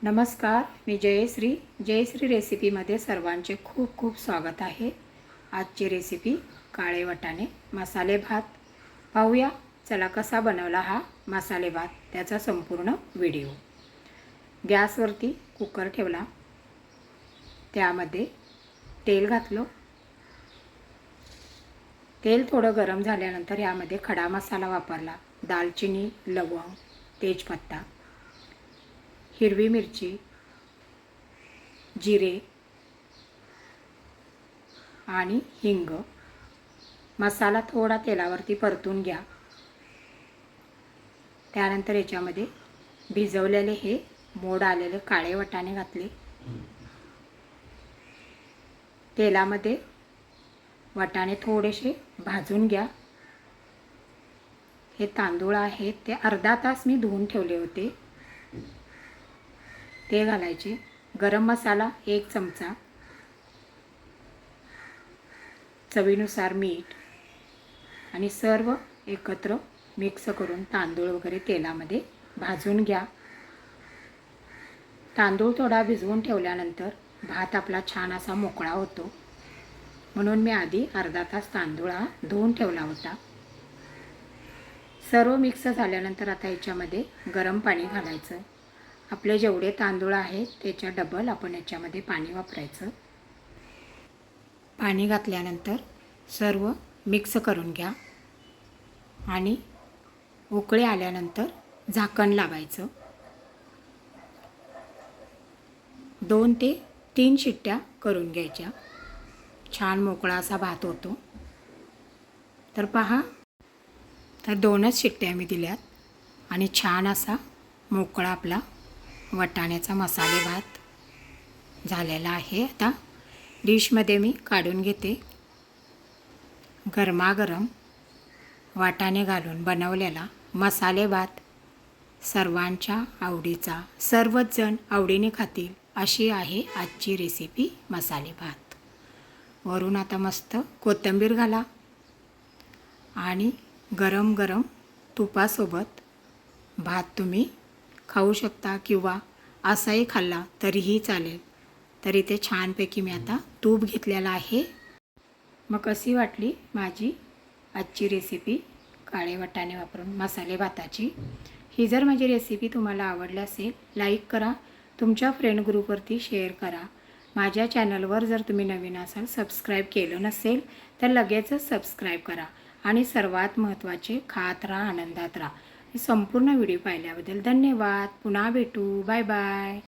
नमस्कार, मी जयश्री रेसिपीमध्ये सर्वांचे खूप खूप स्वागत आहे। आजची रेसिपी काळे वाटाणे मसाले भात पाहूया। चला कसा बनवला हा मसाले भात त्याचा संपूर्ण व्हिडिओ। गॅसवरती कुकर ठेवला, त्यामध्ये तेल घातलं। तेल थोडं गरम झाल्यानंतर यामध्ये खडा मसाला वापरला। दालचिनी, लवंग, तेजपत्ता, हिरवी मिरची, जिरे आणि हिंग। मसाला थोडा तेलावरती परतून घ्या। त्यानंतर याच्यामध्ये भिजवलेले हे मोड आलेले काळे वाटाणे घातले। तेलामध्ये वाटाणे थोडेसे भाजून घ्या। हे तांदूळ आहेत ते अर्धा तास मी धुवून ठेवले होते, ते घालायचे। गरम मसाला 1 चमचा, चवीनुसार मीठ आणि सर्व एकत्र मिक्स करून तांदूळ वगैरे तेलामध्ये भाजून घ्या। तांदूळ थोडा भिजवून ठेवल्यानंतर भात आपला छान असा मोकळा होतो, म्हणून मी आधी अर्धा तास तांदूळ धुवून ठेवला होता। सर्व मिक्स झाल्यानंतर आता याच्यामध्ये गरम पाणी घालायचं। आपले जेवढे तांदूळ आहेत त्याच्या डबल आपण याच्यामध्ये पाणी वापरायचं। पाणी घातल्यानंतर सर्व मिक्स करून घ्या आणि उकळी आल्यानंतर झाकण लावायचं। 2 ते 3 शिट्ट्या करून घ्यायच्या। छान मोकळा असा भात होतो। तर पहा, तर 2च शिट्ट्या मी दिल्यात आणि छान असा मोकळा आपला वाटाण्याचा मसाले भात झालेला आहे। आता डिशमध्ये मी काढून घेते। गरमागरम वाटाणे घालून बनवलेला मसाले भात सर्वांच्या आवडीचा, सर्वच जण आवडीने खातील अशी आहे आजची रेसिपी मसाले भात। वरून आता मस्त कोथिंबीर घाला आणि गरम गरम तुपासोबत भात तुम्ही खाऊ शकता किंवा असाही खाल्ला तरीही चालेल। तर इथे छानपैकी मी आता तूप घेतलेला आहे। मग कशी वाटली माझी आजची रेसिपी काळे वाटाणे वापरून मसाले भाताची? ही जर माझी रेसिपी तुम्हाला आवडली असेल, लाईक करा, तुमच्या फ्रेंड ग्रुपवरती शेअर करा। माझ्या चॅनलवर जर तुम्ही नवीन असाल, सबस्क्राईब केलं नसेल तर लगेचच सबस्क्राईब करा आणि सर्वात महत्त्वाचे खात राहा, आनंदात राहा। संपूर्ण व्हिडिओ पाहिल्याबद्दल धन्यवाद। पुन्हा भेटू, बाय बाय।